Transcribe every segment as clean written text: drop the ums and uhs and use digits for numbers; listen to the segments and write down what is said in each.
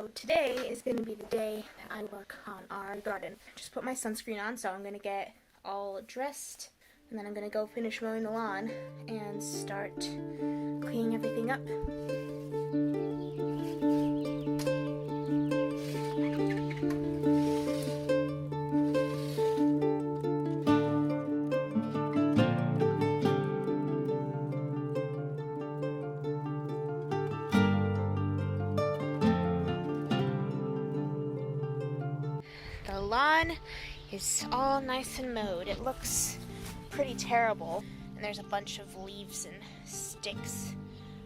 So today is going to be the day that I work on our garden. Just put my sunscreen on, so I'm going to get all dressed, and then I'm going to go finish mowing the lawn and start cleaning everything up. The lawn is all nice and mowed. It looks pretty terrible, and there's a bunch of leaves and sticks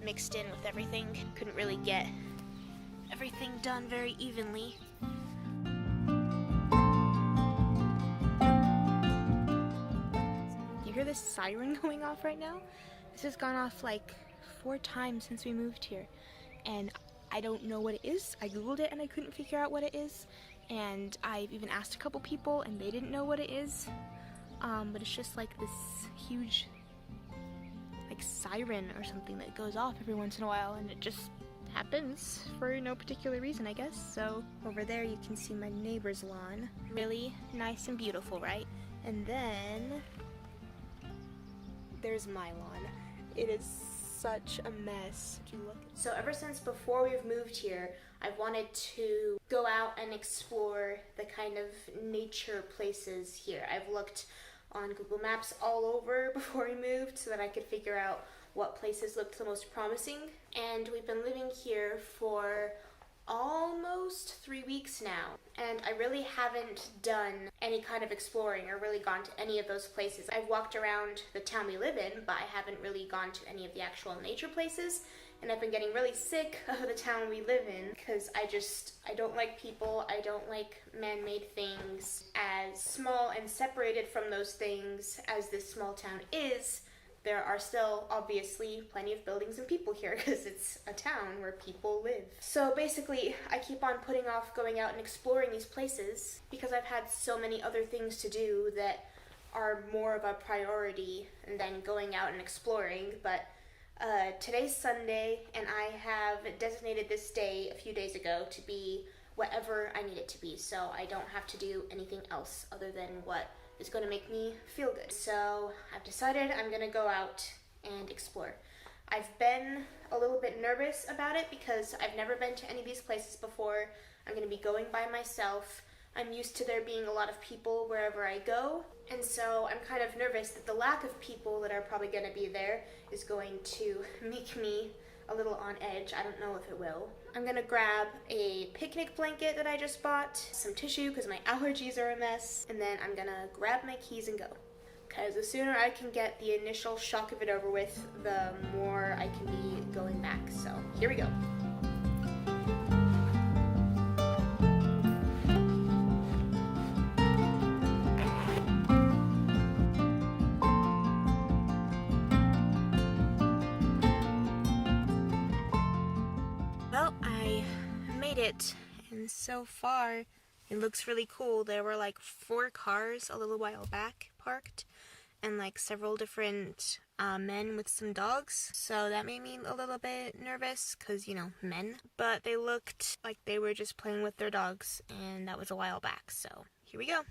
mixed in with everything. Couldn't really get everything done very evenly. You hear this siren going off right now? This has gone off like 4 times since we moved here, and I don't know what it is. I googled it and I couldn't figure out what it is, and I've even asked a couple people and they didn't know what it is. But it's just like this huge like siren or something that goes off every once in a while, and it just happens for no particular reason, I guess. So over there you can see my neighbor's lawn. Really nice and beautiful, right? And then there's my lawn. It is such a mess. So ever since before we've moved here, I've wanted to go out and explore the kind of nature places here. I've looked on Google Maps all over before we moved so that I could figure out what places looked the most promising. And we've been living here for almost 3 weeks now, and I really haven't done any kind of exploring or really gone to any of those places. I've walked around the town we live in, but I haven't really gone to any of the actual nature places, and I've been getting really sick of the town we live in because I don't like people. I don't like man-made things. As small and separated from those things as this small town is, there are still obviously plenty of buildings and people here because it's a town where people live. So basically, I keep on putting off going out and exploring these places because I've had so many other things to do that are more of a priority than going out and exploring. But today's Sunday, and I have designated this day a few days ago to be whatever I need it to be, so I don't have to do anything else other than what is going to make me feel good. So I've decided I'm going to go out and explore. I've been a little bit nervous about it because I've never been to any of these places before. I'm going to be going by myself. I'm used to there being a lot of people wherever I go, and so I'm kind of nervous that the lack of people that are probably going to be there is going to make me a little on edge. I don't know if it will. I'm gonna grab a picnic blanket that I just bought, some tissue because my allergies are a mess, and then I'm gonna grab my keys and go. Because the sooner I can get the initial shock of it over with, the more I can be going back. So here we go. Well, I made it, and so far it looks really cool. There were like 4 cars a little while back parked, and like several different men with some dogs, so that made me a little bit nervous because, you know, men. But they looked like they were just playing with their dogs, and that was a while back, so here we go.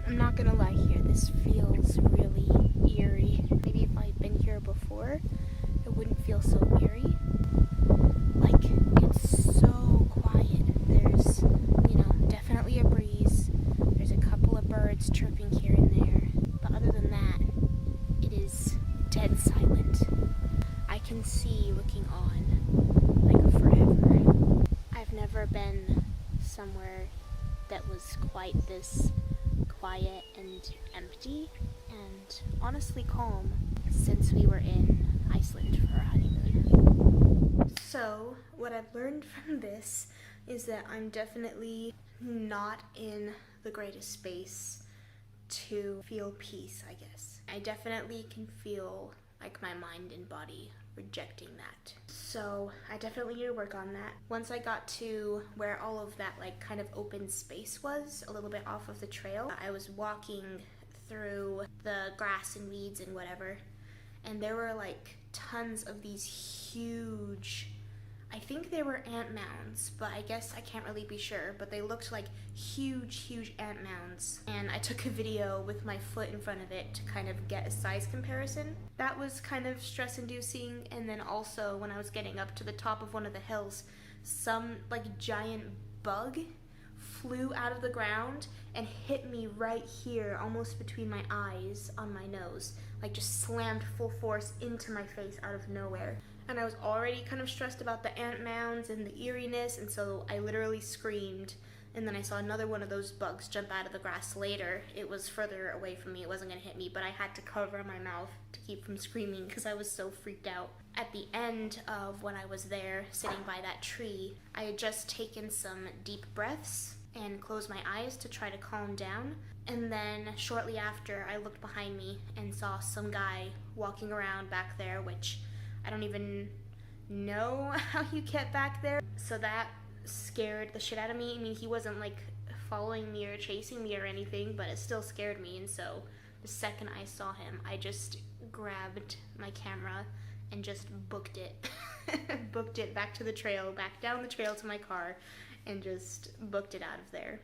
I'm not gonna lie here, this feels really eerie. Maybe if I'd been here before, it wouldn't feel so eerie. Like, it's so quiet. There's, definitely a breeze. There's a couple of birds chirping here and there. But other than that, it is dead silent. I can see looking on, like, forever. I've never been somewhere that was quite this quiet and empty and honestly calm since we were in Iceland for our honeymoon. So, what I've learned from this is that I'm definitely not in the greatest space to feel peace, I guess. I definitely can feel like my mind and body rejecting that. So I definitely need to work on that. Once I got to where all of that like kind of open space was, a little bit off of the trail, I was walking through the grass and weeds and whatever, and there were like tons of these huge, I think they were ant mounds, but I guess I can't really be sure, but they looked like huge ant mounds. And I took a video with my foot in front of it to kind of get a size comparison. That was kind of stress inducing. And then also when I was getting up to the top of one of the hills, some like giant bug flew out of the ground and hit me right here, almost between my eyes on my nose, like just slammed full force into my face out of nowhere. And I was already kind of stressed about the ant mounds and the eeriness, and so I literally screamed. And then I saw another one of those bugs jump out of the grass later. It was further away from me, it wasn't gonna hit me, but I had to cover my mouth to keep from screaming because I was so freaked out. At the end of when I was there, sitting by that tree, I had just taken some deep breaths and closed my eyes to try to calm down. And then shortly after, I looked behind me and saw some guy walking around back there, which I don't even know how you get back there. So that scared the shit out of me. I mean, he wasn't like following me or chasing me or anything, but it still scared me. And so the second I saw him, I just grabbed my camera and just booked it. Booked it back to the trail, back down the trail to my car, and just booked it out of there.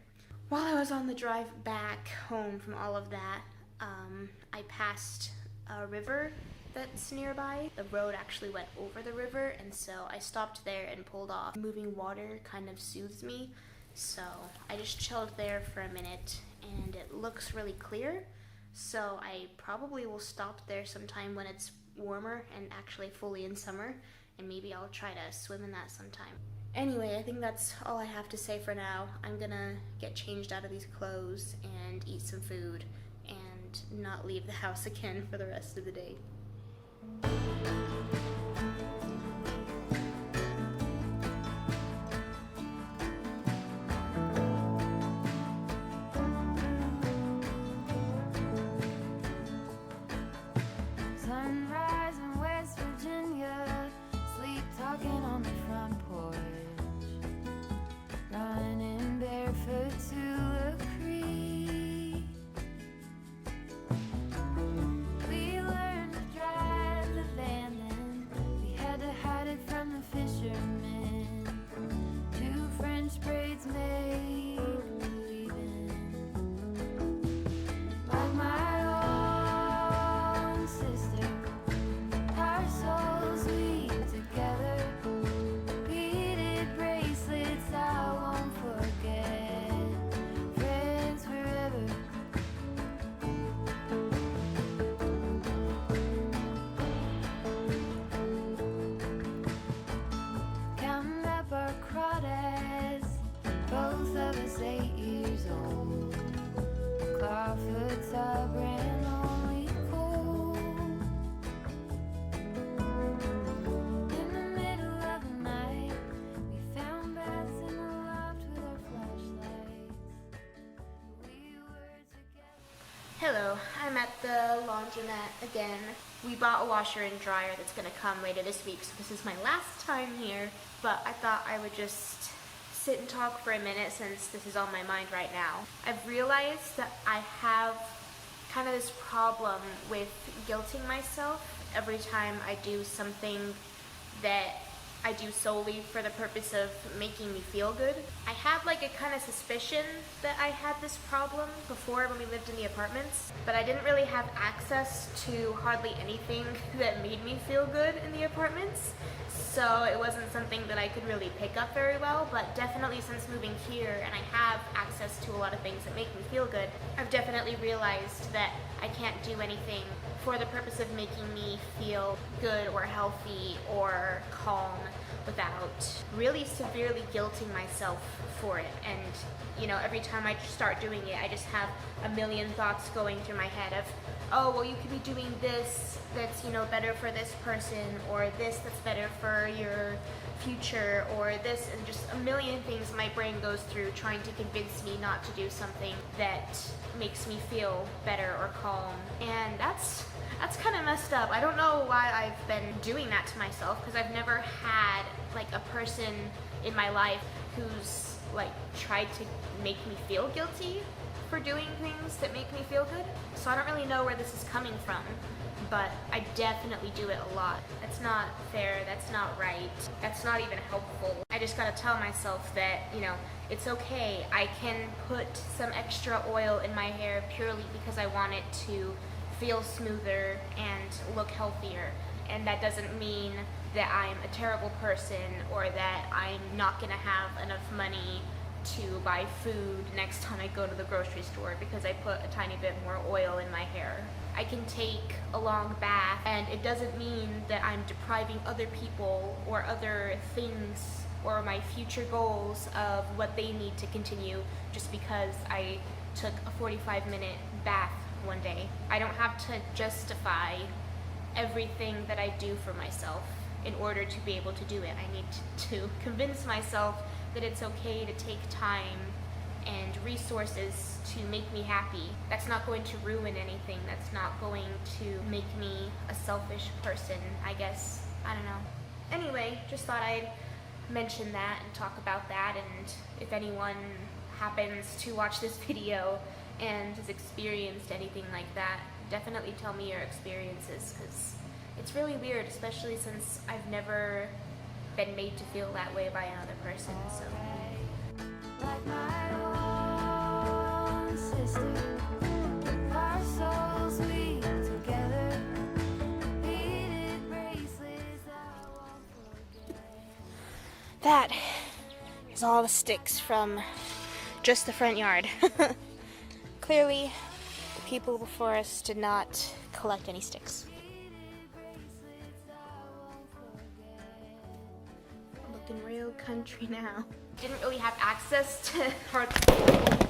While I was on the drive back home from all of that, I passed a river that's nearby. The road actually went over the river, and so I stopped there and pulled off. Moving water kind of soothes me, so I just chilled there for a minute, and it looks really clear, so I probably will stop there sometime when it's warmer and actually fully in summer, and maybe I'll try to swim in that sometime. Anyway, I think that's all I have to say for now. I'm gonna get changed out of these clothes and eat some food and not leave the house again for the rest of the day. Sunrise in West Virginia, sleep talking on the front porch, running barefoot to a creek. We learned to drive the van and we had to hide it from the fishermen. 2 French braids make believing, like my own sister. Our souls weave together, beaded bracelets I won't forget. Friends forever. Counting up our crawdads, both of us 8 years old. Clawfoot tub ran only cold. In the middle of the night, we found baths in the loft with our flashlights. We were together. Hello, I'm at the laundromat again. We bought a washer and dryer that's gonna come later this week, so this is my last time here, but I thought I would just sit and talk for a minute since this is on my mind right now. I've realized that I have kind of this problem with guilting myself every time I do something that I do solely for the purpose of making me feel good. I had like a kind of suspicion that I had this problem before when we lived in the apartments, but I didn't really have access to hardly anything that made me feel good in the apartments. So it wasn't something that I could really pick up very well, but definitely since moving here and I have access to a lot of things that make me feel good, I've definitely realized that I can't do anything for the purpose of making me feel good or healthy or calm without really severely guilting myself for it. And you know, every time I start doing it, I just have a million thoughts going through my head of, oh, well, you could be doing this that's, you know, better for this person, or this that's better for your future, or this, and just a million things my brain goes through trying to convince me not to do something that makes me feel better or calm. And that's kind of messed up. I don't know why I've been doing that to myself, because I've never had like a person in my life who's like tried to make me feel guilty for doing things that make me feel good. So I don't really know where this is coming from, but I definitely do it a lot. That's not fair, that's not right, that's not even helpful. I just gotta tell myself that, you know, it's okay. I can put some extra oil in my hair purely because I want it to feel smoother and look healthier. And that doesn't mean that I'm a terrible person or that I'm not gonna have enough money to buy food next time I go to the grocery store because I put a tiny bit more oil in my hair. I can take a long bath, and it doesn't mean that I'm depriving other people or other things or my future goals of what they need to continue just because I took a 45-minute bath one day. I don't have to justify everything that I do for myself in order to be able to do it. I need to convince myself that it's okay to take time and resources to make me happy. That's not going to ruin anything. That's not going to make me a selfish person, I guess. I don't know. Anyway, just thought I'd mention that and talk about that, and if anyone happens to watch this video and has experienced anything like that, definitely tell me your experiences, because it's really weird, especially since I've never been made to feel that way by another person. So Like my own sister, our souls we together, beaded bracelets I won't forget. that is all the sticks from just the front yard. Clearly, the people before us did not collect any sticks. Looking real country now. Didn't really have access to parts